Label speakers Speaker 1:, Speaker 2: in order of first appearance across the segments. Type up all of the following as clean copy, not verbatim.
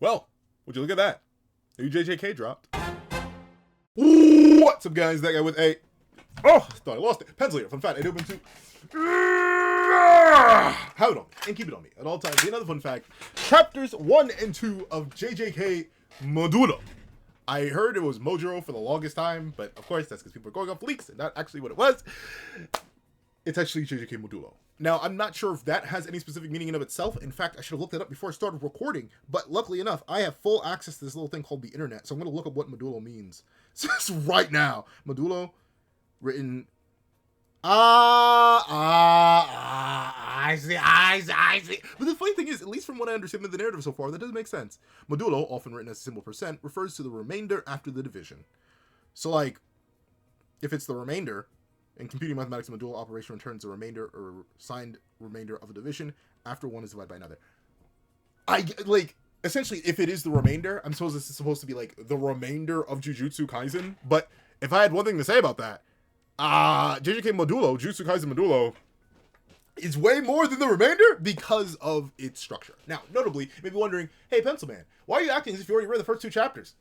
Speaker 1: Well, would you look at that? New JJK dropped. What's up, guys? That guy with a... Oh, thought I lost it. Pencil here from Fat and open to... Have it on me and keep it on me at all times. Another fun fact. Chapters 1 and 2 of JJK Modulo. I heard it was Mojuro for the longest time, but of course that's because people are going off leaks and not actually what it was. It's actually JJK Modulo. Now, I'm not sure if that has any specific meaning in of itself. In fact, I should have looked it up before I started recording, but luckily enough, I have full access to this little thing called the internet, so I'm going to look up what Modulo means. So it's right now. Modulo, written... I see. But the funny thing is, at least from what I understand of the narrative so far, that doesn't make sense. Modulo, often written as a simple percent, refers to the remainder after the division. So, like, if it's the remainder... In computing mathematics, a modulo operation returns the remainder or signed remainder of a division after one is divided by another. Essentially, if it is the remainder, I'm supposed this is supposed to be like the remainder of Jujutsu Kaisen. But if I had one thing to say about that, JJK Modulo, Jujutsu Kaisen Modulo, is way more than the remainder because of its structure. Now, notably, you may be wondering, hey, Pencil Man, why are you acting as if you already read the first two chapters?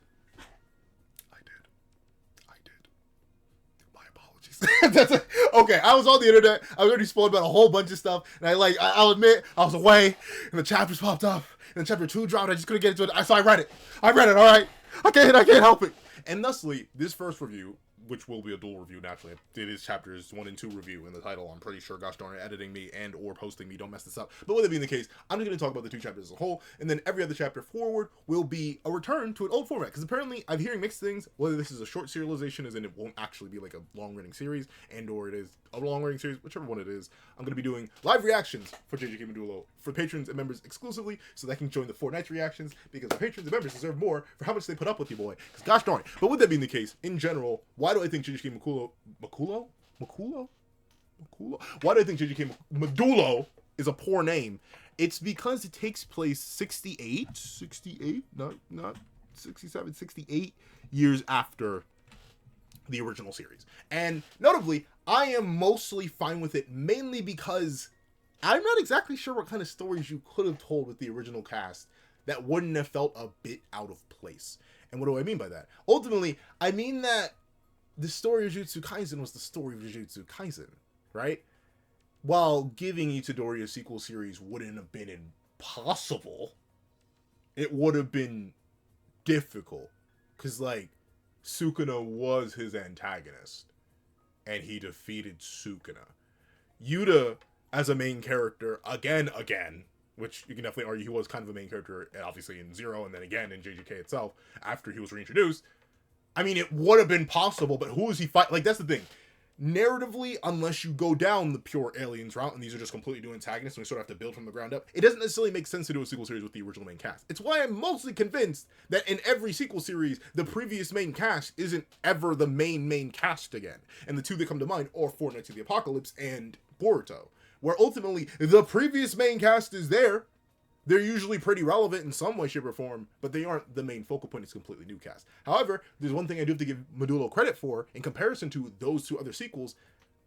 Speaker 1: Okay, I was on the internet. I was already spoiled about a whole bunch of stuff, and I'll admit I was away, and the chapters popped up, and then chapter 2 dropped. I just couldn't get into it, so I read it. All right. I can't help it. And thusly, this first review, which will be a dual review naturally, it is chapters 1 and 2 review in the title. I'm pretty sure, gosh darn it, editing me and or posting me don't mess this up. But with it being the case, I'm just going to talk about the two chapters as a whole, and then every other chapter forward will be a return to an old format. Because apparently, I'm hearing mixed things, whether this is a short serialization, as in it won't actually be like a long-running series, and or it is a long-running series, whichever one it is. I'm going to be doing live reactions for JJK Modulo for patrons and members exclusively, so they can join the Fortnite reactions, because the patrons and members deserve more for how much they put up with you, boy. Because gosh darn it. But with that being the case, in general, why do I think JJK Modulo? Why do I think JJK Modulo is a poor name? It's because it takes place 68, not 67, 68 years after the original series. And notably, I am mostly fine with it, mainly because I'm not exactly sure what kind of stories you could have told with the original cast that wouldn't have felt a bit out of place. And what do I mean by that? Ultimately, I mean that the story of Jujutsu Kaisen was the story of Jujutsu Kaisen, right? While giving Itadori a sequel series wouldn't have been impossible, it would have been difficult. Because, like, Sukuna was his antagonist, and he defeated Sukuna. Yuta, as a main character, again, which you can definitely argue he was kind of a main character, obviously in Zero, and then again in JJK itself, after he was reintroduced. I mean, it would have been possible, but who is he fighting? Like, that's the thing. Narratively, unless you go down the pure aliens route, and these are just completely new antagonists, and we sort of have to build from the ground up, it doesn't necessarily make sense to do a sequel series with the original main cast. It's why I'm mostly convinced that in every sequel series, the previous main cast isn't ever the main cast again. And the two that come to mind are Fortnite to the Apocalypse and Boruto, where ultimately the previous main cast is there. They're usually pretty relevant in some way, shape, or form, but they aren't the main focal point. It's a completely new cast. However, there's one thing I do have to give Modulo credit for, in comparison to those two other sequels.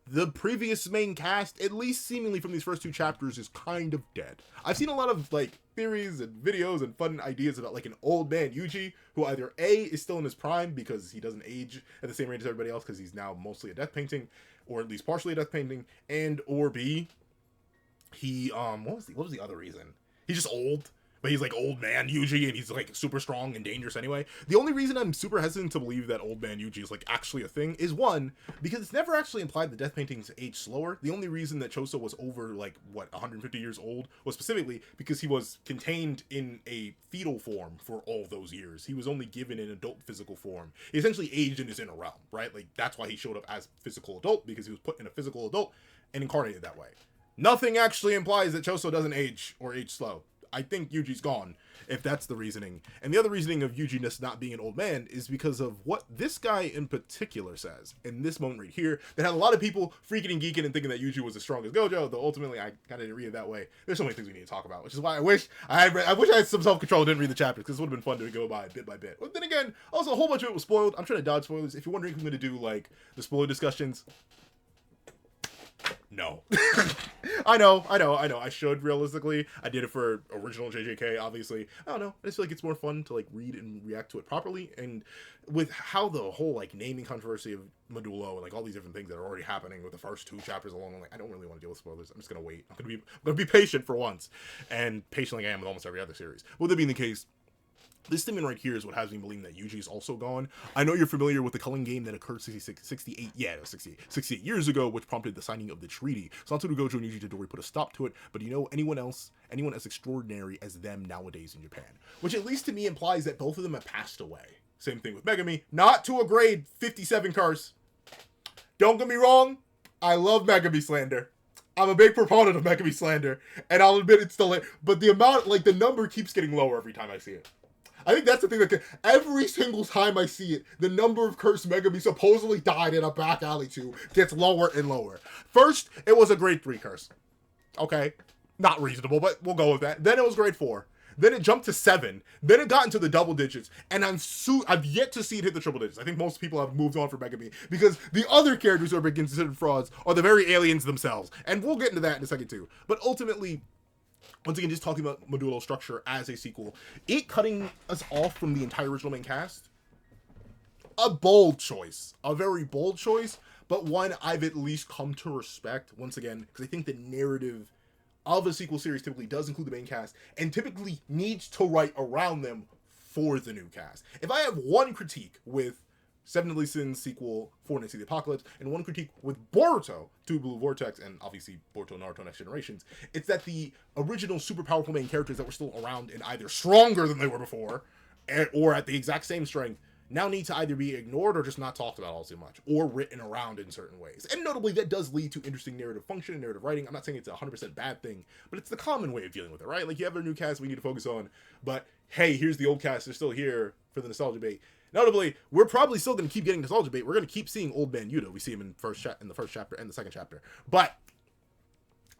Speaker 1: The previous main cast, at least seemingly from these first two chapters, is kind of dead. I've seen a lot of, like, theories and videos and fun ideas about, like, an old man Yuji, who either A, is still in his prime because he doesn't age at the same rate as everybody else because he's now mostly a death painting, or at least partially a death painting, and or B, he, what was the other reason? He's just old, but he's like old man Yuji, and he's like super strong and dangerous anyway. The only reason I'm super hesitant to believe that old man Yuji is like actually a thing is one, because it's never actually implied that death paintings age slower. The only reason that Choso was over like 150 years old was specifically because he was contained in a fetal form for all those years. He was only given an adult physical form. He essentially aged in his inner realm, right? Like that's why he showed up as physical adult, because he was put in a physical adult and incarnated that way. Nothing actually implies that Choso doesn't age or age slow. I think Yuji's gone, if that's the reasoning. And the other reasoning of Yuji not being an old man is because of what this guy in particular says in this moment right here that had a lot of people freaking and geeking and thinking that Yuji was as strong as Gojo, though ultimately I kind of didn't read it that way. There's so many things we need to talk about, which is why I wish I had some self-control and didn't read the chapters, because it would have been fun to go by bit. But then again, also a whole bunch of it was spoiled. I'm trying to dodge spoilers. If you're wondering if I'm going to do like the spoiler discussions, No. I know. I should, realistically. I did it for original JJK, obviously. I don't know. I just feel like it's more fun to, like, read and react to it properly. And with how the whole, like, naming controversy of Modulo and, like, all these different things that are already happening with the first 2 chapters alone, I'm like, I don't really want to deal with spoilers. I'm just gonna wait. I'm gonna be patient for once. And patient like I am with almost every other series. With that being the case, this statement right here is what has me believing that Yuji is also gone. I know you're familiar with the culling game that occurred 68 years ago, which prompted the signing of the treaty. Satoru Gojo and Yuji Tadori put a stop to it, but anyone as extraordinary as them nowadays in Japan. Which at least to me implies that both of them have passed away. Same thing with Megami. Not to a grade 57 curse. Don't get me wrong, I love Megami slander. I'm a big proponent of Megami slander, and I'll admit it's still late, but the amount, like, the number keeps getting lower every time I see it. I think that's the thing that every single time I see it, the number of cursed Megami supposedly died in a back alley to gets lower and lower. First, it was a grade 3 curse. Okay. Not reasonable, but we'll go with that. Then it was grade 4. Then it jumped to 7. Then it got into the double digits. And I've yet to see it hit the triple digits. I think most people have moved on from Megami because the other characters who are being considered frauds are the very aliens themselves. And we'll get into that in a second too. But ultimately, once again, just talking about Modulo structure as a sequel, it cutting us off from the entire original main cast, a bold choice, a very bold choice, but one I've at least come to respect, once again, because I think the narrative of a sequel series typically does include the main cast, and typically needs to write around them for the new cast. If I have one critique with Seven Deadly Sins sequel, Four Knights of the Apocalypse, and one critique with Boruto, Two Blue Vortex, and obviously Boruto Naruto Next Generations, it's that the original super powerful main characters that were still around and either stronger than they were before, or at the exact same strength, now need to either be ignored or just not talked about all too much, or written around in certain ways. And notably, that does lead to interesting narrative function and narrative writing. I'm not saying it's a 100% bad thing, but it's the common way of dealing with it, right? Like, you have a new cast we need to focus on, but hey, here's the old cast, they're still here for the nostalgia bait. Notably, we're probably still going to keep getting nostalgia bait. We're going to keep seeing Old Man Yuta. We see him in the first chapter and the second chapter. But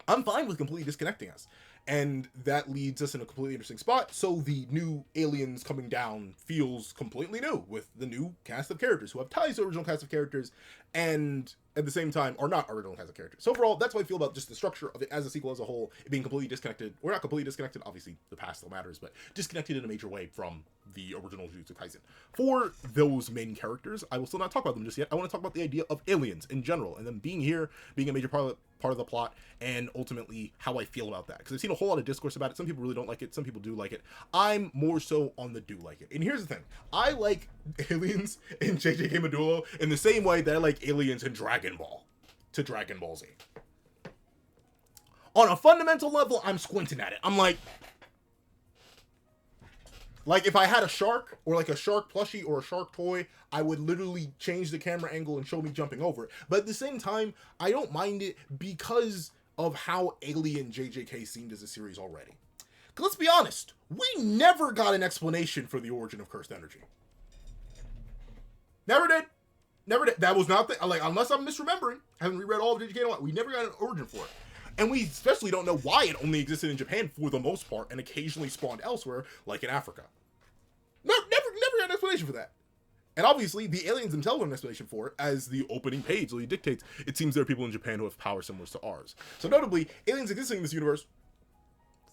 Speaker 1: I'm fine with completely disconnecting us. And that leads us in a completely interesting spot. So the new aliens coming down feels completely new with the new cast of characters who have ties to original cast of characters and at the same time are not original cast of characters. So overall, that's what I feel about just the structure of it as a sequel as a whole, it being completely disconnected. We're not completely disconnected, obviously the past still matters, but disconnected in a major way from the original Jujutsu Kaisen. For those main characters, I will still not talk about them just yet. I want to talk about the idea of aliens in general and them being here, being a major part of the plot, and ultimately how I feel about that. Because I've seen a whole lot of discourse about it. Some people really don't like it. Some people do like it. I'm more so on the do like it. And here's the thing. I like aliens in JJK Modulo in the same way that I like aliens in Dragon Ball to Dragon Ball Z. On a fundamental level, I'm squinting at it. I'm like if I had a shark, or like a shark plushie or a shark toy, I would literally change the camera angle and show me jumping over it. But at the same time, I don't mind it because of how alien JJK seemed as a series already. Because let's be honest, we never got an explanation for the origin of cursed energy. Never did. That was not the, like, unless I'm misremembering, I haven't reread all of JJK in a while, we never got an origin for it. And we especially don't know why it only existed in Japan for the most part and occasionally spawned elsewhere, like in Africa. No, never got an explanation for that. And obviously, the aliens themselves have an explanation for it, as the opening page really dictates. It seems there are people in Japan who have power similar to ours. So notably, aliens existing in this universe,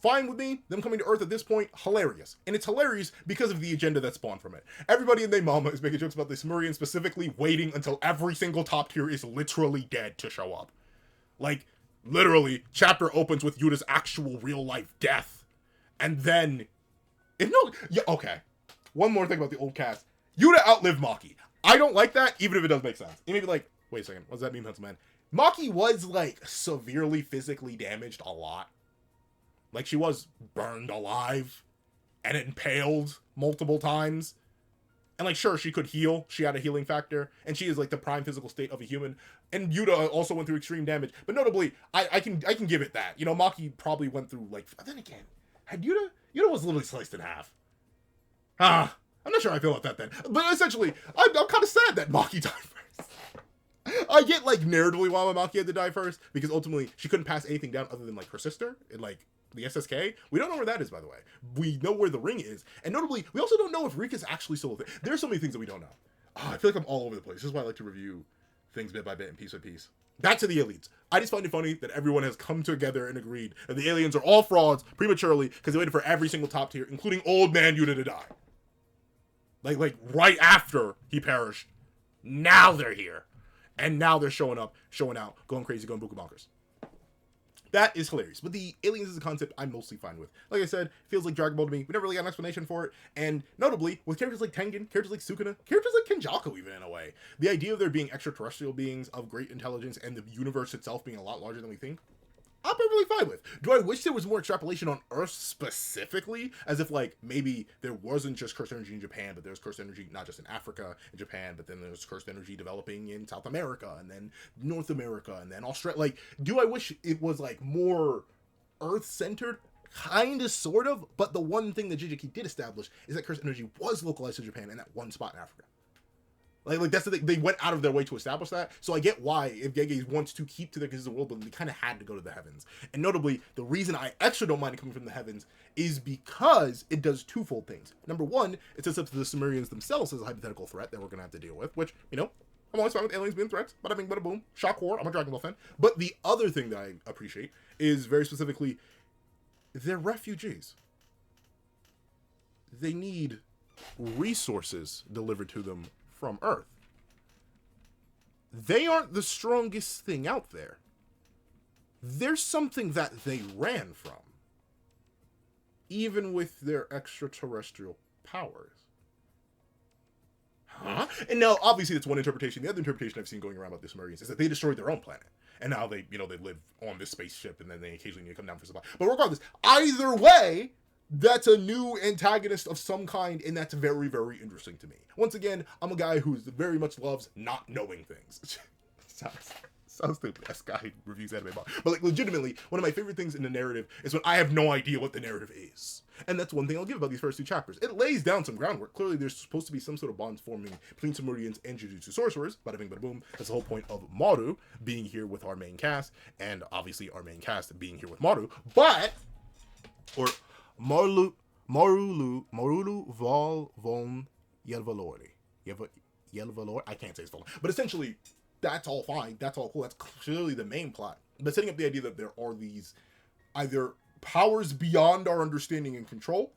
Speaker 1: fine with me. Them coming to Earth at this point, hilarious. And it's hilarious because of the agenda that spawned from it. Everybody and their mama is making jokes about the Sumerians specifically waiting until every single top tier is literally dead to show up. Like, literally, chapter opens with Yuta's actual real-life death. And then... okay. One more thing about the old cast. Yuta outlived Maki. I don't like that, even if it does make sense. It may be like, wait a second, what does that mean, Pencil Man? Maki was, like, severely physically damaged a lot. Like, she was burned alive and impaled multiple times. And, like, sure, she could heal. She had a healing factor. And she is, like, the prime physical state of a human. And Yuta also went through extreme damage. But notably, I can give it that. You know, Maki probably went through, like... Then again, had Yuta was literally sliced in half. I'm not sure how I feel about that then. But essentially, I'm kind of sad that Maki died first. I get, like, narratively why Maki had to die first. Because ultimately, she couldn't pass anything down other than, like, her sister. And, like... the SSK, we don't know where that is, by the way. We know where the ring is. And notably, we also don't know if Rika's actually still a thing. There's so many things that we don't know. I feel like I'm all over the place. This is why I like to review things bit by bit and piece by piece. Back to the aliens. I just find it funny that everyone has come together and agreed that the aliens are all frauds prematurely because they waited for every single top tier, including Old Man Yuta, to die. Like right after he perished. Now they're here. And now they're showing up, showing out, going crazy, going buku bonkers. That is hilarious. But the aliens as a concept, I'm mostly fine with. Like I said, feels like Dragon Ball to me. We never really got an explanation for it. And notably, with characters like Tengen, characters like Sukuna, characters like Kenjaku even in a way, the idea of there being extraterrestrial beings of great intelligence and the universe itself being a lot larger than we think, I'm perfectly fine with. Do I wish there was more extrapolation on Earth specifically? As if, like, maybe there wasn't just cursed energy in Japan, but there's cursed energy not just in Africa and Japan, but then there's cursed energy developing in South America, and then North America, and then Australia. Like, do I wish it was, like, more Earth-centered? Kinda, sort of, but the one thing that Jijiki did establish is that cursed energy was localized to Japan and that one spot in Africa. Like that's the thing. They went out of their way to establish that. So I get why, if Gege wants to keep to the consistent world, but they kind of had to go to the heavens. And notably, the reason I extra don't mind it coming from the heavens is because it does twofold things. Number one, it sets up the Sumerians themselves as a hypothetical threat that we're going to have to deal with, which, you know, I'm always fine with aliens being threats. Bada bing, bada boom. Shock horror. I'm a Dragon Ball fan. But the other thing that I appreciate is very specifically, they're refugees. They need resources delivered to them from Earth. They aren't the strongest thing out there. There's something that they ran from, even with their extraterrestrial powers. Huh? And now, obviously, that's one interpretation. The other interpretation I've seen going around about the Sumerians is that they destroyed their own planet. And now they, you know, they live on this spaceship, and then they occasionally need to come down for supply. But regardless, either way, that's a new antagonist of some kind, and that's very, very interesting to me. Once again, I'm a guy who very much loves not knowing things. sounds stupid. This guy reviews anime manga. But like, legitimately, one of my favorite things in the narrative is when I have no idea what the narrative is. And that's one thing I'll give about these first two chapters. It lays down some groundwork. Clearly, there's supposed to be some sort of bonds forming between Sumerians and Jujutsu sorcerers. Bada bing, bada boom. That's the whole point of Maru being here with our main cast, and obviously our main cast being here with Maru. But, or Marulu Val Von Yelvalori. Yelvalori? I can't say his full name. But essentially, that's all fine. That's all cool. That's clearly the main plot. But setting up the idea that there are these either powers beyond our understanding and control,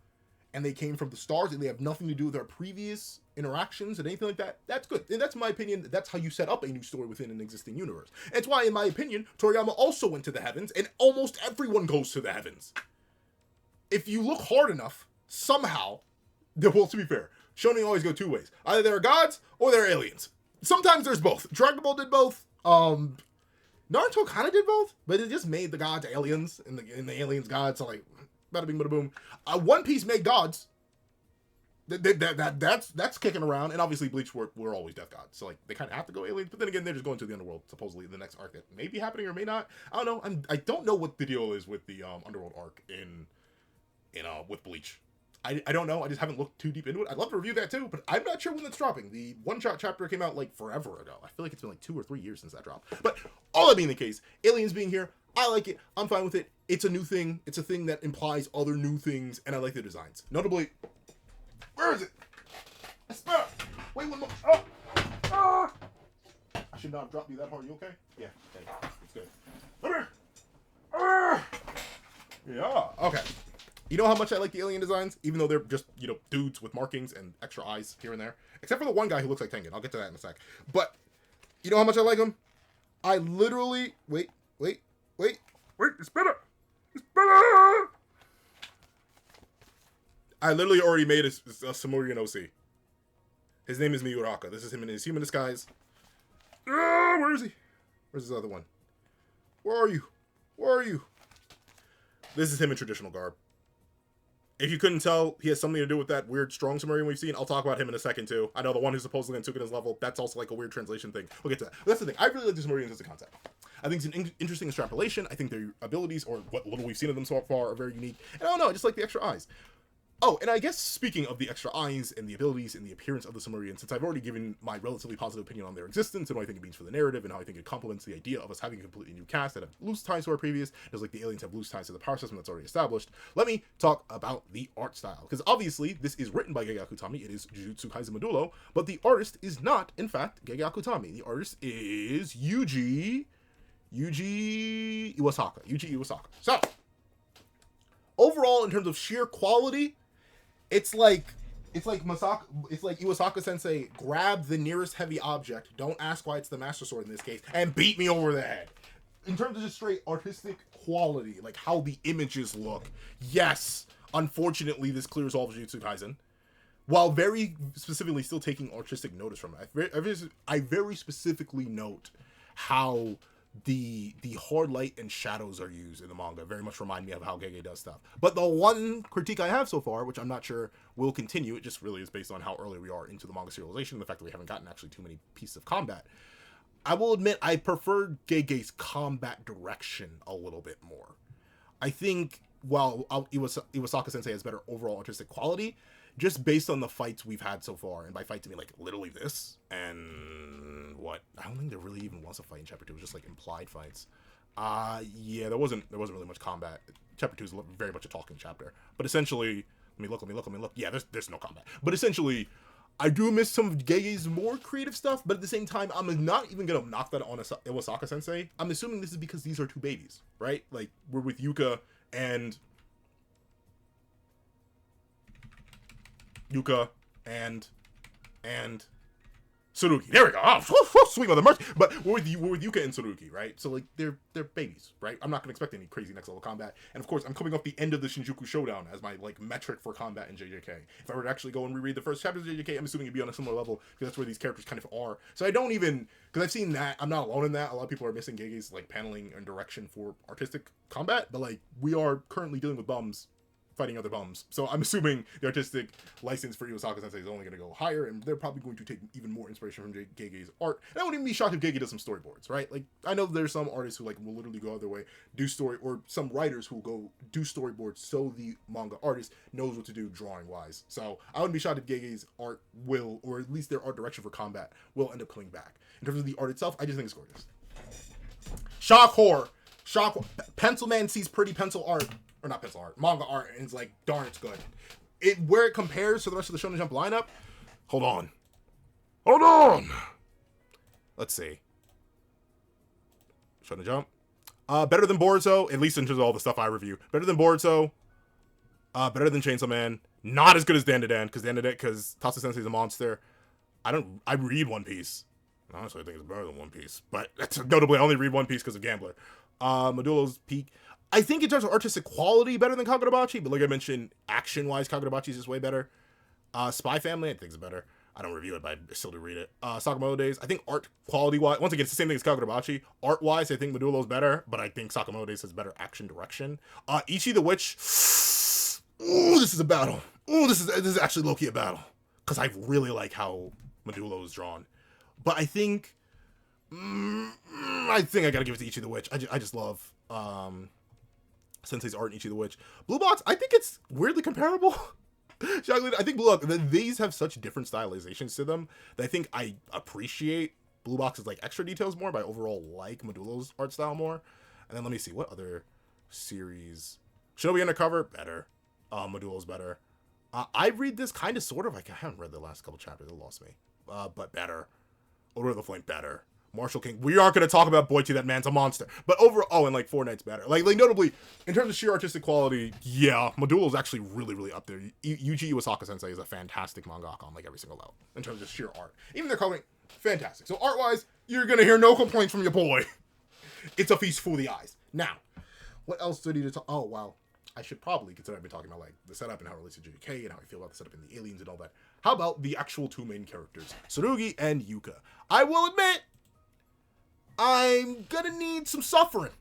Speaker 1: and they came from the stars, and they have nothing to do with our previous interactions and anything like that, that's good. And that's my opinion. That's how you set up a new story within an existing universe. And it's why, in my opinion, Toriyama also went to the heavens, and almost everyone goes to the heavens. If you look hard enough, somehow, well, to be fair, shonen always go two ways. Either they're gods or they're aliens. Sometimes there's both. Dragon Ball did both. Naruto kind of did both, but it just made the gods aliens and the aliens gods. So like, bada bing, bada boom. One Piece made gods. That's kicking around, and obviously Bleach were always death gods, so like they kind of have to go aliens. But then again, they're just going to the underworld. Supposedly the next arc that may be happening or may not. I don't know. I don't know what the deal is with the underworld arc in with Bleach. I don't know. I just haven't looked too deep into it. I'd love to review that too, but I'm not sure when that's dropping. The one-shot chapter came out like forever ago. I feel like it's been like 2 or 3 years since that dropped. But all that being the case, aliens being here, I like it. I'm fine with it. It's a new thing. It's a thing that implies other new things, and I like the designs. Notably, where is it? I spell. Wait one moment. Oh. Ah. I should not have dropped you that hard. You okay? Yeah. Okay. It's good. Come here. Ah. Yeah. Okay. You know how much I like the alien designs, even though they're just, you know, dudes with markings and extra eyes here and there? Except for the one guy who looks like Tengen. I'll get to that in a sec. But, you know how much I like them? I literally... Wait, it's better! It's better! I literally already made a Samurian OC. His name is Miuraka. This is him in his human disguise. Where is he? Where's this other one? Where are you? This is him in traditional garb. If you couldn't tell, he has something to do with that weird strong Sumerian we've seen. I'll talk about him in a second, too. I know the one who's supposedly on Sukuna's level. That's also like a weird translation thing. We'll get to that. But that's the thing. I really like the Sumerians as a concept. I think it's an interesting extrapolation. I think their abilities, or what little we've seen of them so far, are very unique. And I don't know, I just like the extra eyes. Oh, and I guess speaking of the extra eyes and the abilities and the appearance of the Sumerians, since I've already given my relatively positive opinion on their existence and what I think it means for the narrative and how I think it complements the idea of us having a completely new cast that have loose ties to our previous, just like the aliens have loose ties to the power system that's already established, let me talk about the art style. Because obviously, this is written by Gege Akutami, it is Jujutsu Kaisen Modulo, but the artist is not, in fact, Gege Akutami. The artist is Yuji Yuji Iwasaka. So, overall, in terms of sheer quality, it's like Iwasaka Sensei grabbed the nearest heavy object. Don't ask why it's the Master Sword in this case, and beat me over the head. In terms of just straight artistic quality, like how the images look, yes, unfortunately, this clears all of Jujutsu Kaisen, while very specifically still taking artistic notice from it. I very specifically note how the hard light and shadows are used in the manga very much remind me of how Gege does stuff. But the one critique I have so far, which I'm not sure will continue, it just really is based on how early we are into the manga serialization and the fact that we haven't gotten actually too many pieces of combat. I will admit I prefer Gege's combat direction a little bit more. I think while Iwasaka Sensei has better overall artistic quality, just based on the fights we've had so far, and by fight to me, like, literally this, and what? I don't think there really even was a fight in Chapter 2, it was just, like, implied fights. Yeah, there wasn't really much combat. Chapter 2 is very much a talking chapter. But essentially, let me look. Yeah, there's no combat. But essentially, I do miss some of Gege's more creative stuff, but at the same time, I'm not even gonna knock that on Iwasaka Sensei. I'm assuming this is because these are two babies, right? Like, we're with Yuka and Tsurugi. There we go. Oh, sweet mother mercy. But we're with Yuka and Tsurugi, right? So like they're babies, right? I'm not gonna expect any crazy next level combat. And of course, I'm coming off the end of the Shinjuku Showdown as my like metric for combat in JJK. If I were to actually go and reread the first chapters of JJK, I'm assuming it'd be on a similar level because that's where these characters kind of are. So I don't even, because I've seen that, I'm not alone in that. A lot of people are missing Gege's like paneling and direction for artistic combat, but like we are currently dealing with bums fighting other bums. So I'm assuming the artistic license for Iwasaka Sensei is only going to go higher, and they're probably going to take even more inspiration from Gege's art. And I wouldn't even be shocked if Gege does some storyboards, right? Like, I know there's some artists who, like, will literally go out their way, do story, or some writers who go do storyboards so the manga artist knows what to do drawing-wise. So I wouldn't be shocked if Gege's art will, or at least their art direction for combat, will end up coming back. In terms of the art itself, I just think it's gorgeous. Shock horror. Pencil Man sees pretty pencil art. Or not pencil art, manga art, and it's like, darn, it's good. Where it compares to the rest of the Shonen Jump lineup, hold on. Let's see. Shonen Jump. Better than Boruto, at least in terms of all the stuff I review. Better than Boruto. Better than Chainsaw Man. Not as good as Dandadan, because Tatsu Sensei's a monster. I read One Piece. Honestly, I think it's better than One Piece. But notably, I only read One Piece because of Gambler. Medulo's Peak. I think in terms of artistic quality, better than Kagurabachi, but like I mentioned, action-wise, Kagurabachi is just way better. Spy Family, I think is better. I don't review it, but I still do read it. Sakamoto Days, I think art quality-wise, once again, it's the same thing as Kagurabachi. Art-wise, I think Medulo's better, but I think Sakamoto Days has better action direction. Ichi the Witch, ooh, this is a battle. Ooh, this is actually low-key a battle. Because I really like how Medulo is drawn. But I think I gotta give it to Ichi the Witch. I just love Sensei's art in Ichi the Witch. Blue Box, I think it's weirdly comparable. I think, look, these have such different stylizations to them that I think I appreciate Blue Box's like extra details more, but I overall like Medulo's art style more. And then let me see, what other series? Shinobi Undercover, better. Medulo's better. I read this kind of sort of, like, I haven't read the last couple chapters, it lost me. But better. Order of the Flame, better. Martial King. We aren't going to talk about Boichi, that man's a monster. But overall, and like Fortnite's better. Like notably, in terms of sheer artistic quality, yeah, Medulo's actually really, really up there. Yuji Iwasaka Sensei is a fantastic mangaka on like every single level in terms of sheer art. Even their coloring, fantastic. So art-wise, you're going to hear no complaints from your boy. It's a feast for the eyes. Now, what else do I need to talk? Oh, wow. I should probably consider I've been talking about like the setup and how it relates to JK and how I feel about the setup and the aliens and all that. How about the actual two main characters, Tsurugi and Yuka? I will admit, I'm gonna need some suffering.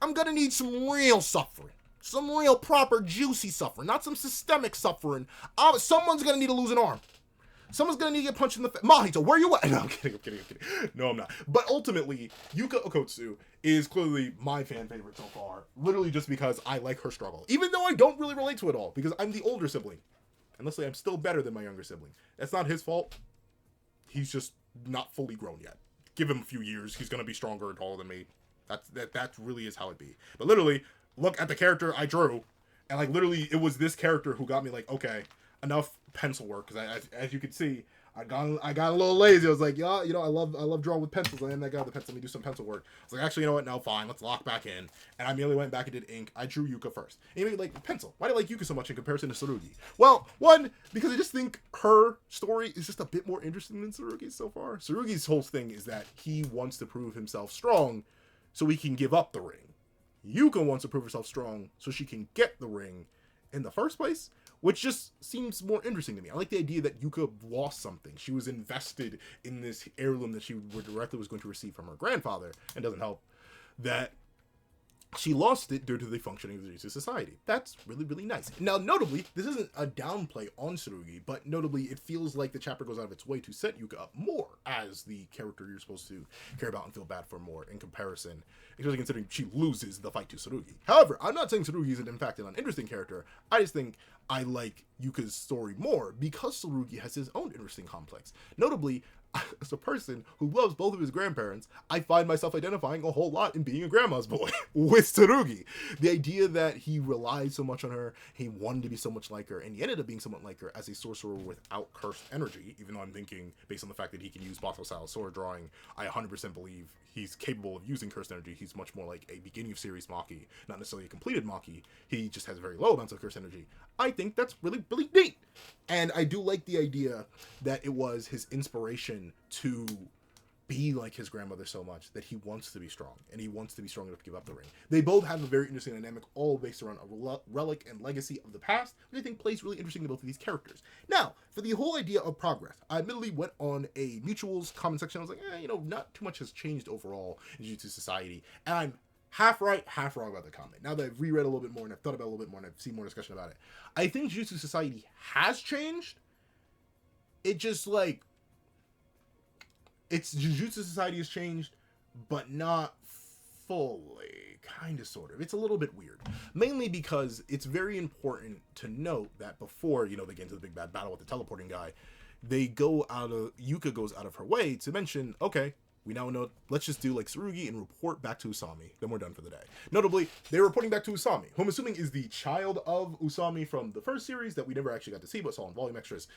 Speaker 1: I'm gonna need some real suffering. Some real proper juicy suffering. Not some systemic suffering. Someone's gonna need to lose an arm. Someone's gonna need to get punched in the face. Mahito, where you at? No, I'm kidding. No, I'm not. But ultimately, Yuka Okotsu is clearly my fan favorite so far. Literally just because I like her struggle. Even though I don't really relate to it all. Because I'm the older sibling. And let's say I'm still better than my younger sibling. That's not his fault. He's just not fully grown yet. Give him a few years, he's gonna be stronger and taller than me. That really is how it be. But literally, look at the character I drew, and like literally, it was this character who got me like, okay, enough pencil work. Because as you can see, I got a little lazy. I was like, yeah, I love drawing with pencils. I am that guy with the pencil. Let me do some pencil work. I was like, actually, you know what? No, fine. Let's lock back in. And I immediately went back and did ink. I drew Yuka first. And you like pencil. Why do I like Yuka so much in comparison to Tsurugi? Well, one, because I just think her story is just a bit more interesting than Tsurugi's so far. Tsurugi's whole thing is that he wants to prove himself strong so he can give up the ring. Yuka wants to prove herself strong so she can get the ring in the first place, which just seems more interesting to me. I like the idea that Yuka lost something. She was invested in this heirloom that she directly was going to receive from her grandfather, and doesn't help that she lost it due to the functioning of the Jujutsu Society. That's really, really nice. Now, notably, this isn't a downplay on Tsurugi, but notably, it feels like the chapter goes out of its way to set Yuka up more as the character you're supposed to care about and feel bad for more in comparison, especially considering she loses the fight to Tsurugi. However, I'm not saying Tsurugi isn't in fact an uninteresting character. I just think I like Yuka's story more because Tsurugi has his own interesting complex. Notably, as a person who loves both of his grandparents, I find myself identifying a whole lot in being a grandma's boy with Tsurugi. The idea that he relied so much on her, he wanted to be so much like her, and he ended up being somewhat like her as a sorcerer without cursed energy, even though I'm thinking, based on the fact that he can use Bato-style sword drawing, I 100% believe he's capable of using cursed energy. He's much more like a beginning of series Maki, not necessarily a completed Maki. He just has very low amounts of cursed energy. I think that's really, really neat. And I do like the idea that it was his inspiration to be like his grandmother so much that he wants to be strong, and he wants to be strong enough to give up the ring. They both have a very interesting dynamic, all based around a relic and legacy of the past, which I think plays really interesting to both of these characters. Now, for the whole idea of progress, I admittedly went on a mutuals comment section. I was like, not too much has changed overall in Jujutsu Society, and I'm half right, half wrong about the comment. Now that I've reread a little bit more and I've thought about it a little bit more and I've seen more discussion about it, I think Jujutsu Society has changed. It just it's Jujutsu Society has changed, but not fully. Kind of, sort of. It's a little bit weird. Mainly because it's very important to note that before, they get into the big bad battle with the teleporting guy, Yuka goes out of her way to mention, okay, we now know, let's just do like Tsurugi and report back to Usami. Then we're done for the day. Notably, they're reporting back to Usami, who I'm assuming is the child of Usami from the first series that we never actually got to see, but saw in volume extras.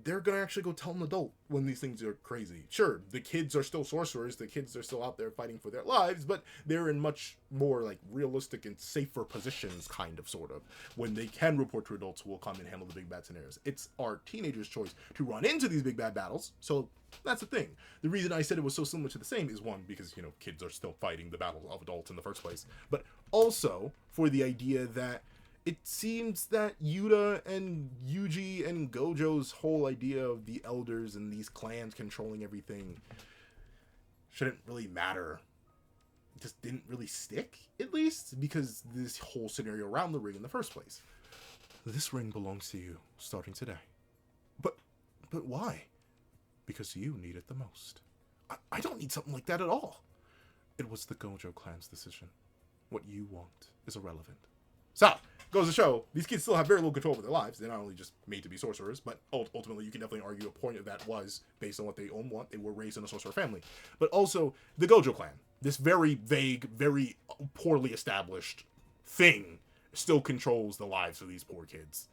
Speaker 1: They're going to actually go tell an adult when these things are crazy. Sure, the kids are still sorcerers. The kids are still out there fighting for their lives, but they're in much more like realistic and safer positions, kind of, sort of, when they can report to adults who will come and handle the big bad scenarios. It's our teenagers' choice to run into these big bad battles, so that's the thing. The reason I said it was so similar to the same is, one, because, kids are still fighting the battles of adults in the first place, but also for the idea that it seems that Yuta and Yuji and Gojo's whole idea of the elders and these clans controlling everything shouldn't really matter. It just didn't really stick, at least, because this whole scenario around the ring in the first place. This ring belongs to you, starting today. But why? Because you need it the most. I don't need something like that at all. It was the Gojo clan's decision. What you want is irrelevant. So, goes to show, these kids still have very little control over their lives. They're not only just made to be sorcerers, but ultimately you can definitely argue a point of that was based on what they own want. They were raised in a sorcerer family. But also, the Gojo clan, this very vague, very poorly established thing, still controls the lives of these poor kids.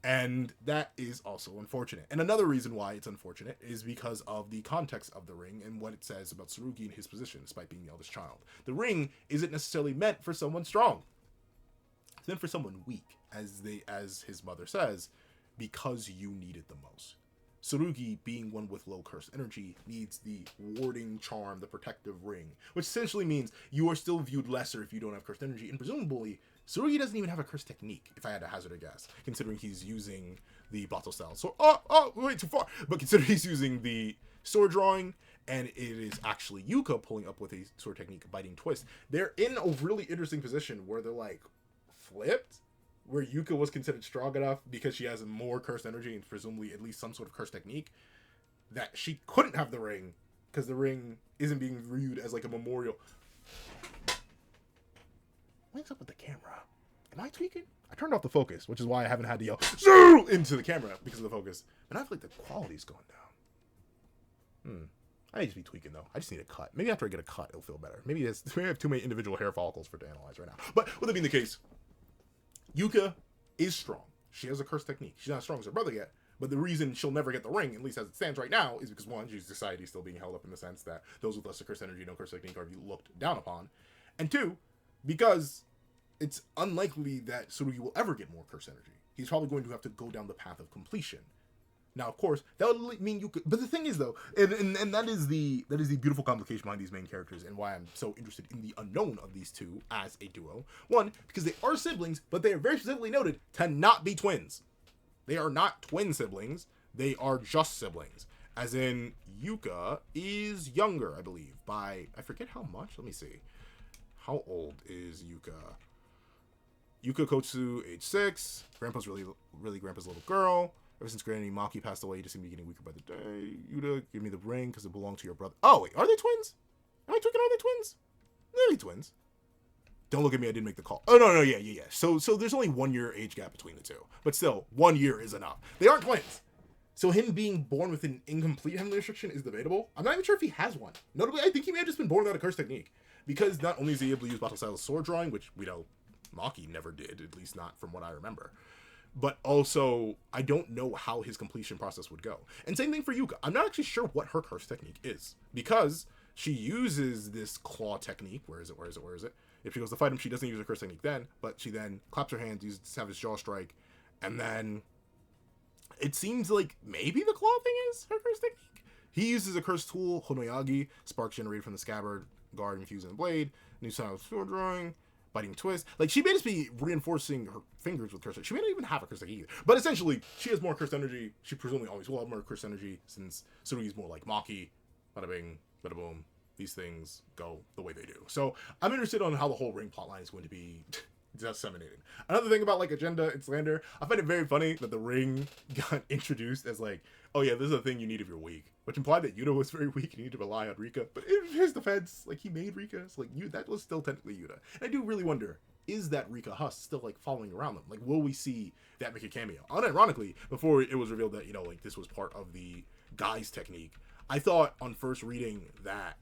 Speaker 1: And that is also unfortunate. And another reason why it's unfortunate is because of the context of the ring and what it says about Tsurugi and his position, despite being the eldest child. The ring isn't necessarily meant for someone strong. It's meant for someone weak, as his mother says, because you need it the most. Tsurugi, being one with low curse energy, needs the warding charm, the protective ring, which essentially means you are still viewed lesser if you don't have cursed energy, and presumably, Tsurugi doesn't even have a cursed technique, if I had to hazard a guess, considering he's using the Bato-style sword. Wait, too far! But considering he's using the sword drawing, and it is actually Yuka pulling up with a sword technique, Biting Twist. They're in a really interesting position where they're like, flipped, where Yuka was considered strong enough because she has more cursed energy and presumably at least some sort of cursed technique that she couldn't have the ring because the ring isn't being viewed as like a memorial. What's up with the camera? Am I tweaking? I turned off the focus, which is why I haven't had to yell Zzzz! Into the camera because of the focus. And I feel like the quality's going down. I need to be tweaking though. I just need a cut. Maybe after I get a cut, it'll feel better. Maybe I have too many individual hair follicles to analyze right now. But with that being the case, Yuka is strong. She has a cursed technique. She's not as strong as her brother yet, But the reason she'll never get the ring, at least as it stands right now, is because one, she's society still being held up in the sense that those with lesser curse energy, no curse technique, are looked down upon, and two, because it's unlikely that Tsurugi will ever get more curse energy. He's probably going to have to go down the path of completion. Now, of course, that would mean you could. But the thing is, though, and that is the beautiful complication behind these main characters, and why I'm so interested in the unknown of these two as a duo. One, because they are siblings, but they are very specifically noted to not be twins. They are not twin siblings. They are just siblings. As in, Yuka is younger, I believe, by I forget how much. Let me see. How old is Yuka? Yuka Kotsu, age 6. Grandpa's really Grandpa's little girl. Ever since Granny Maki passed away, you just seem to be getting weaker by the day. Yuta, give me the ring because it belonged to your brother. Oh, wait, are they twins? Am I tweaking? Are they twins? They're twins. Don't look at me, I didn't make the call. Oh, no, yeah. So there's only 1 year age gap between the two. But still, 1 year is enough. They aren't twins. So him being born with an incomplete heavenly restriction is debatable. I'm not even sure if he has one. Notably, I think he may have just been born without a curse technique. Because not only is he able to use Battle Style sword drawing, which we know Maki never did, at least not from what I remember. But also, I don't know how his completion process would go. And same thing for Yuka. I'm not actually sure what her curse technique is. Because she uses this claw technique. Where is it? If she goes to fight him, she doesn't use her curse technique then. But she then claps her hands, uses Savage Jaw Strike. And then it seems like maybe the claw thing is her curse technique. He uses a curse tool, Honoyagi, spark generated from the scabbard, guard infused in the blade, new style of sword drawing, biting twist. Like, she may just be reinforcing her fingers with curse. She may not even have a curse either. But essentially, she has more curse energy. She presumably always will have more curse energy since Tsurugi's more like Maki. Bada bing, bada boom. These things go the way they do. So I'm interested on how the whole ring plotline is going to be disseminated. Another thing about like agenda and slander, I find it very funny that the ring got introduced as like, oh yeah, this is a thing you need if you're weak, which implied that Yuta was very weak and you need to rely on Rika. But in his defense, like, he made Rika, so like that was still technically Yuta. And I do really wonder, is that Rika Huss still like following around them? Like, will we see that make a cameo? Unironically, before it was revealed that, you know, like this was part of the guy's technique, I thought on first reading that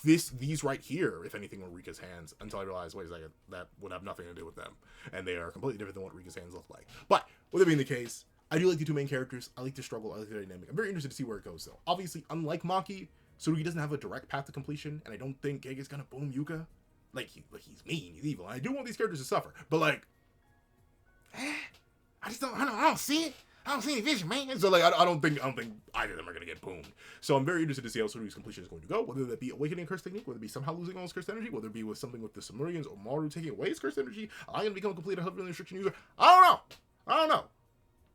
Speaker 1: these right here, if anything, were Rika's hands, until I realized, wait a second, that would have nothing to do with them, and they are completely different than what Rika's hands look like. But with it being the case, I do like the two main characters. I like their struggle. I like their dynamic. I'm very interested to see where it goes, though. Obviously, unlike Maki, Tsurugi doesn't have a direct path to completion, and I don't think Gege's gonna boom Yuka. Like he's mean, he's evil, and I do want these characters to suffer, but like, I don't see it. I don't see any vision, man. So like, I don't think either of them are gonna get boomed. So I'm very interested to see how Tsurugi's completion is going to go. Whether that be awakening curse technique, whether it be somehow losing all his curse energy, whether it be with something with the Samurians or Maru taking away his curse energy. Am I gonna become a complete heavenly restriction user? I don't know.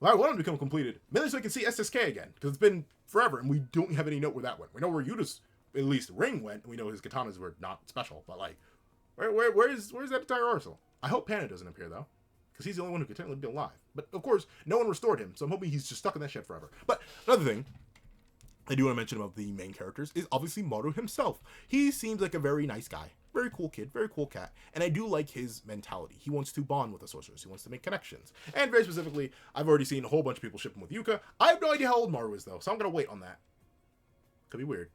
Speaker 1: Well, I want him to become completed, mainly so we can see SSK again, because it's been forever, and we don't have any note where that went. We know where Yuta's at least ring went, and we know his katanas were not special, but like, where's that entire arsenal? I hope Panda doesn't appear though, because he's the only one who could technically be alive. But of course, no one restored him, so I'm hoping he's just stuck in that shed forever. But another thing I do want to mention about the main characters is obviously Maru himself. He seems like a very nice guy. Very cool kid, very cool cat, and I do like his mentality. He wants to bond with the sorcerers, he wants to make connections. And very specifically, I've already seen a whole bunch of people ship him with Yuka. I have no idea how old Maru is though, so I'm gonna wait on that. Could be weird.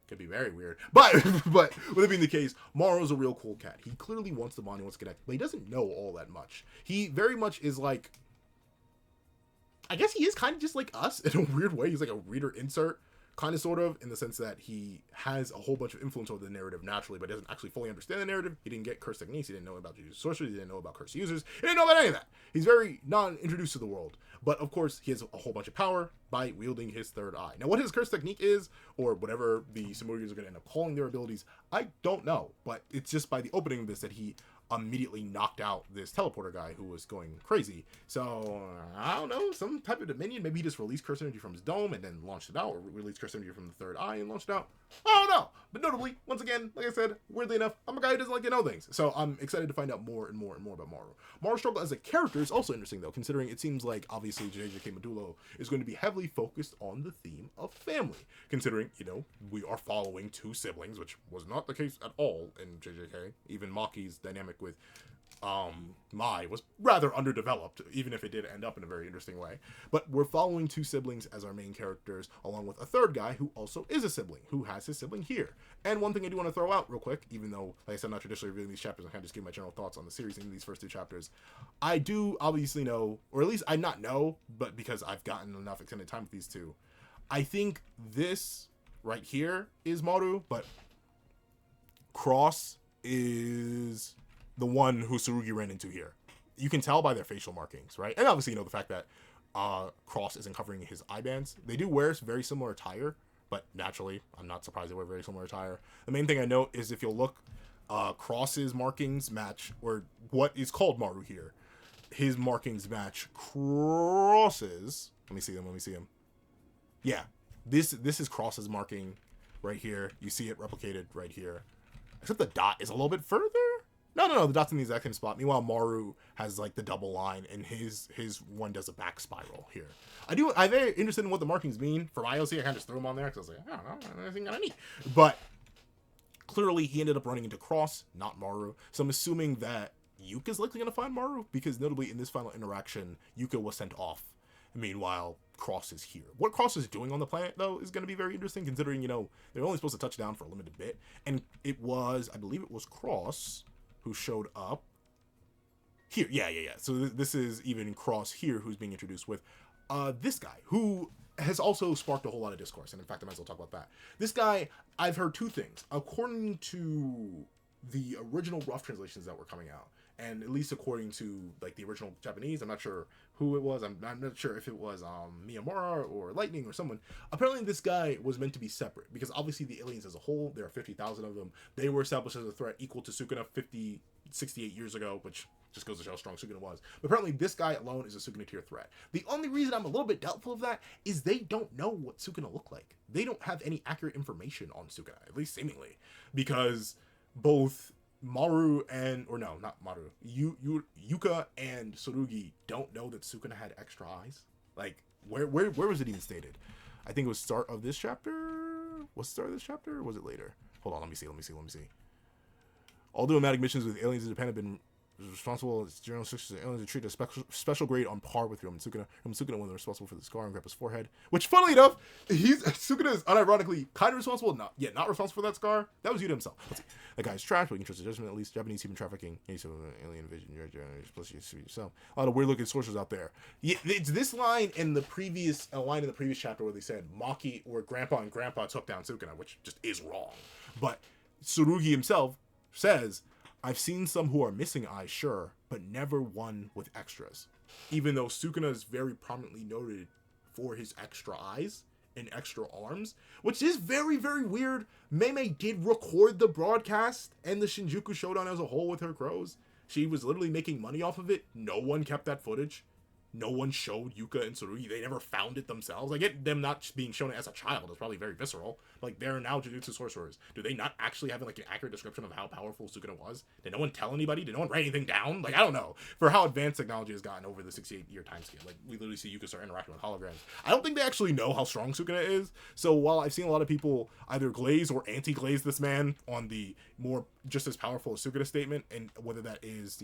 Speaker 1: Could be very weird. But with it being the case, Maru's a real cool cat. He clearly wants to bond, he wants to connect, but he doesn't know all that much. He very much is like, I guess he is kind of just like us in a weird way. He's like a reader insert. Kind of, sort of, in the sense that he has a whole bunch of influence over the narrative naturally, but doesn't actually fully understand the narrative. He didn't get curse techniques. He didn't know about sorcery. He didn't know about curse users. He didn't know about any of that. He's very non-introduced to the world. But, of course, he has a whole bunch of power by wielding his third eye. Now, what his curse technique is, or whatever the Samurians are going to end up calling their abilities, I don't know. But it's just by the opening of this that he immediately knocked out this teleporter guy who was going crazy. So, I don't know, some type of dominion. Maybe he just released curse energy from his dome and then launched it out, or released curse energy from the third eye and launched it out. I don't know. But notably, once again, like I said, weirdly enough, I'm a guy who doesn't like to know things. So I'm excited to find out more and more and more about Maru. Maru's struggle as a character is also interesting, though, considering it seems like, obviously, JJK Modulo is going to be heavily focused on the theme of family. Considering, you know, we are following two siblings, which was not the case at all in JJK. Even Maki's dynamic with Mai was rather underdeveloped, even if it did end up in a very interesting way. But we're following two siblings as our main characters, along with a third guy who also is a sibling, who has his sibling here. And one thing I do want to throw out real quick, even though, like I said, I'm not traditionally reviewing these chapters, I kind of just give my general thoughts on the series in these first two chapters. I do obviously know, or at least I not know, but because I've gotten enough extended time with these two, I think this right here is Maru, but Cross is the one who Tsurugi ran into here. You can tell by their facial markings, right? And obviously, the fact that Cross isn't covering his eye bands. They do wear very similar attire, but naturally, I'm not surprised they wear very similar attire. The main thing I note is if you'll look, Cross's markings match, or what is called Maru here, his markings match Cross's. Let me see them. Yeah, this is Cross's marking right here. You see it replicated right here. Except the dot is a little bit further. No, the dot's in the exact same spot. Meanwhile, Maru has like the double line, and his one does a back spiral here. I'm very interested in what the markings mean. For my OC, I kind of just threw them on there because I was like, I don't know, anything kind of neat. But clearly, he ended up running into Cross, not Maru. So I'm assuming that Yuka's likely going to find Maru, because notably in this final interaction, Yuka was sent off. Meanwhile, Cross is here. What Cross is doing on the planet, though, is going to be very interesting, considering, they're only supposed to touch down for a limited bit. And I believe it was Cross who showed up here. Yeah. So this is even Cross here who's being introduced with this guy, who has also sparked a whole lot of discourse. And in fact, I might as well talk about that. This guy, I've heard two things. According to the original rough translations that were coming out, and at least according to like the original Japanese, I'm not sure who it was. I'm not sure if it was Miyamura or Lightning or someone. Apparently, this guy was meant to be separate, because obviously the aliens as a whole, there are 50,000 of them. They were established as a threat equal to Sukuna 68 years ago, which just goes to show how strong Sukuna was. But apparently, this guy alone is a Sukuna tier threat. The only reason I'm a little bit doubtful of that is they don't know what Sukuna look like. They don't have any accurate information on Sukuna, at least seemingly, because both Maru Yuka and Tsurugi don't know that Sukuna had extra eyes. Like, where was it even stated? I think it was start of this chapter. Was it start of this chapter, or was it later? Hold on, let me see. All diplomatic missions with aliens in Japan have been responsible as General Instructions aliens are treated a special grade on par with Roman Sukuna. Roman Sukuna was responsible for the scar on Grandpa's forehead, which, funnily enough, Sukuna is unironically kind of responsible, not responsible for that scar. That was Yuta himself. Let's see. That guy's trash, but you can trust his judgment. At least Japanese human trafficking, alien invasion, plus you see yourself. A lot of weird looking sources out there. Yeah, it's this line in the previous chapter where they said Maki or Grandpa and Grandpa took down Sukuna, which just is wrong. But Tsurugi himself says, I've seen some who are missing eyes, sure, but never one with extras. Even though Sukuna is very prominently noted for his extra eyes and extra arms, which is very, very weird. Mei did record the broadcast and the Shinjuku Showdown as a whole with her crows. She was literally making money off of it. No one kept that footage. No one showed Yuka and Tsurugi. They never found it themselves. I get them not being shown it as a child. It's probably very visceral. Like, they're now Jujutsu sorcerers. Do they not actually have like an accurate description of how powerful Sukuna was? Did no one tell anybody? Did no one write anything down? Like, I don't know. For how advanced technology has gotten over the 68-year time scale. Like, we literally see Yuka start interacting with holograms. I don't think they actually know how strong Sukuna is. So while I've seen a lot of people either glaze or anti-glaze this man on the more just as powerful as Sukuna statement, and whether that is,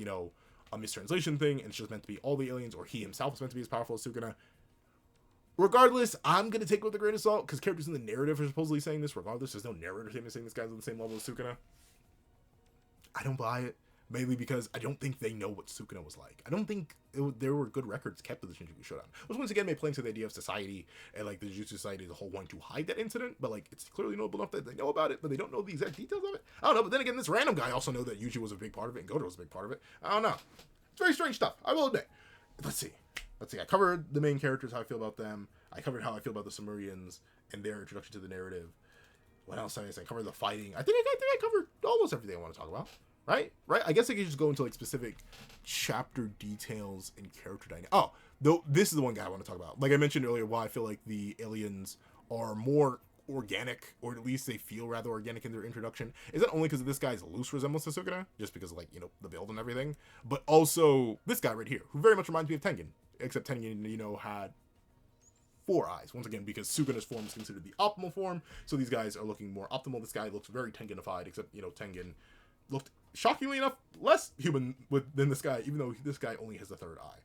Speaker 1: a mistranslation thing, and it's just meant to be all the aliens, or he himself is meant to be as powerful as Sukuna. Regardless, I'm going to take it with a grain of salt, because characters in the narrative are supposedly saying this. Regardless, there's no narrator saying this guy's on the same level as Sukuna. I don't buy it, mainly because I don't think they know what Sukuna was like. I don't think there were good records kept of the Shinjuku Showdown. Which once again may play into the idea of society, and like the Jujutsu Society as a whole wanting to hide that incident, but like it's clearly notable enough that they know about it, but they don't know the exact details of it. I don't know, but then again, this random guy also know that Yuji was a big part of it, and Goto was a big part of it. I don't know. It's very strange stuff, I will admit. Let's see. I covered the main characters, how I feel about them. I covered how I feel about the Sumerians and their introduction to the narrative. What else did I say? I covered the fighting. I think I covered almost everything I want to talk about. Right? I guess I could just go into like specific chapter details and character dynamics. Oh, though this is the one guy I want to talk about. Like I mentioned earlier, why I feel like the aliens are more organic, or at least they feel rather organic in their introduction, is not only because of this guy's loose resemblance to Sukuna, just because of like, the build and everything, but also this guy right here, who very much reminds me of Tengen, except Tengen, had 4 eyes. Once again, because Sukuna's form is considered the optimal form, so these guys are looking more optimal. This guy looks very Tengenified, except, Tengen looked shockingly enough, less human than this guy, even though this guy only has a third eye.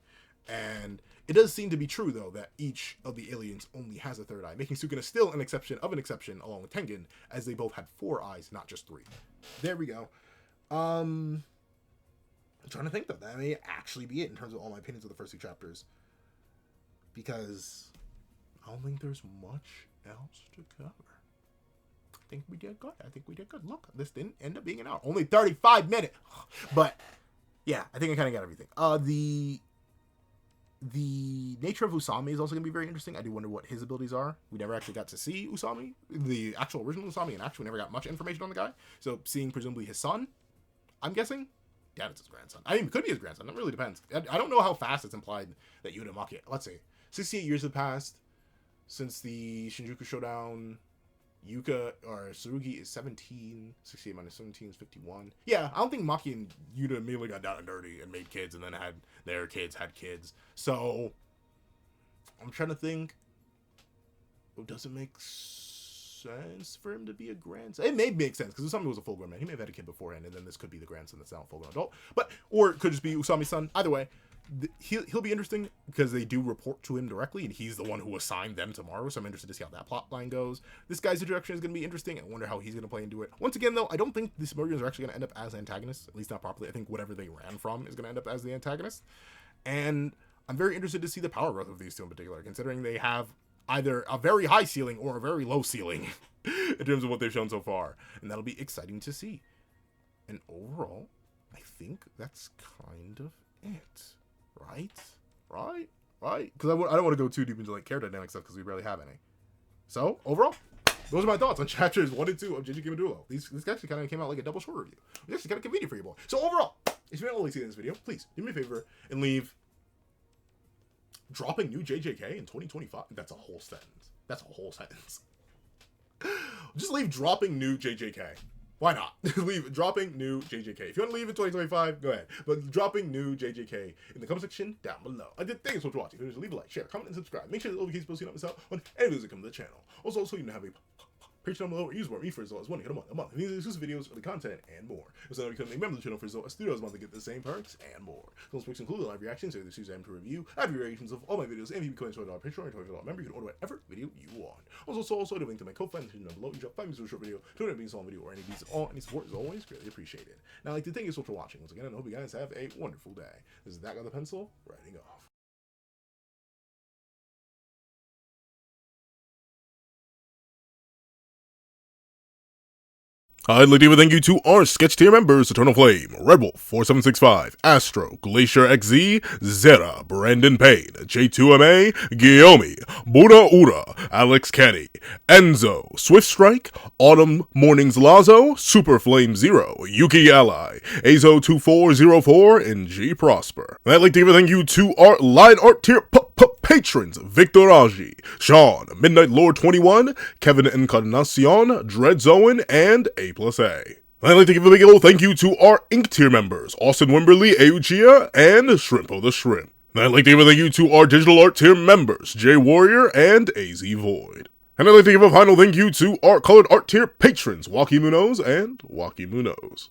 Speaker 1: And it does seem to be true, though, that each of the aliens only has a third eye, making Sukuna still an exception of an exception, along with Tengen, as they both had 4 eyes, not just 3. There we go. I'm trying to think, though. That may actually be it in terms of all my opinions of the first 2 chapters. Because I don't think there's much else to cover. I think we did good. Look, this didn't end up being an hour. Only 35 minutes. But, yeah, I think I kind of got everything. The nature of Usami is also going to be very interesting. I do wonder what his abilities are. We never actually got to see Usami, the actual original Usami, and actually never got much information on the guy. So seeing presumably his son, I'm guessing. Yeah, it's his grandson. I mean, it could be his grandson. It really depends. I don't know how fast it's implied that Yuta Maki. Let's see. 68 years have passed since the Shinjuku Showdown. Yuka, or Tsurugi is 17. 68 minus 17 is 51. Yeah, I don't think Maki and Yuta immediately got down and dirty and made kids and then had their kids had kids. So, I'm trying to think. Does it make sense for him to be a grandson? It may make sense, because Usami was a full-grown man. He may have had a kid beforehand, and then this could be the grandson that's now a full-grown adult. But, or it could just be Usami's son. Either way, he'll be interesting because they do report to him directly, and he's the one who assigned them Maru, so I'm interested to see how that plot line goes. This guy's introduction is going to be interesting. I wonder how he's going to play into it. Once again, though, I don't think the Submergers are actually going to end up as antagonists, at least not properly. I think whatever they ran from is going to end up as the antagonist. And I'm very interested to see the power growth of these two in particular, considering they have either a very high ceiling or a very low ceiling in terms of what they've shown so far. And that'll be exciting to see. And overall, I think that's kind of it. Right? Because I don't want to go too deep into like character dynamic stuff because we barely have any. So, overall, those are my thoughts on chapters 1 and 2 of JJK Medulo. This actually kind of came out like a double short review. It's actually kind of convenient for you, boy. So, overall, if you haven't already seen this video, please do me a favor and leave dropping new JJK in 2025. That's a whole sentence. Just leave dropping new JJK. Why not? Leave dropping new JJK. If you want to leave in 2025, go ahead. But dropping new JJK in the comment section down below. I did thank you so much for watching. Leave a like, share, comment, and subscribe. Make sure that notifications post you not miss out on any videos that come to the channel. Also, you can have a Patreon down below or use more me for as low as $1 a month. And these are exclusive videos, early content, and more. So now become a member of the channel for as low as $3 a month to get the same perks and more. Those perks include live reactions, so this Tuesday to review, live reactions of all my videos, and if you become a $20 Patreon or $20 member, you can order whatever video you want. Also, the link to my Ko-Fi down below. You drop 5 minutes for a short video, 2 minutes on video, or any beats at all. Any support is always greatly appreciated. Now, I'd like to thank you so much for watching. Once again, I hope you guys have a wonderful day. This is That Guy with the Pencil, writing off. I'd like to give a thank you to our sketch tier members: Eternal Flame, Red Wolf 4765, Astro, Glacier XZ, Zera, Brandon Payne, J2MA, Guillaume, Buddha Ura, Alex Kenny, Enzo, Swift Strike, Autumn Mornings Lazo, Super Flame Zero, Yuki Ally, Azo2404, and G Prosper. And I'd like to give a thank you to our line art tier patrons: Victor Raji, Sean, Midnight Lord 21, Kevin Encarnacion, Dreads Owen, and A+A. I'd like to give a big old thank you to our Ink tier members: Austin Wimberly, Euchia, and Shrimpo the Shrimp. And I'd like to give a thank you to our digital art tier members: Jay Warrior and AZ Void. And I'd like to give a final thank you to our colored art tier patrons: Waki Munoz and Waki Munoz.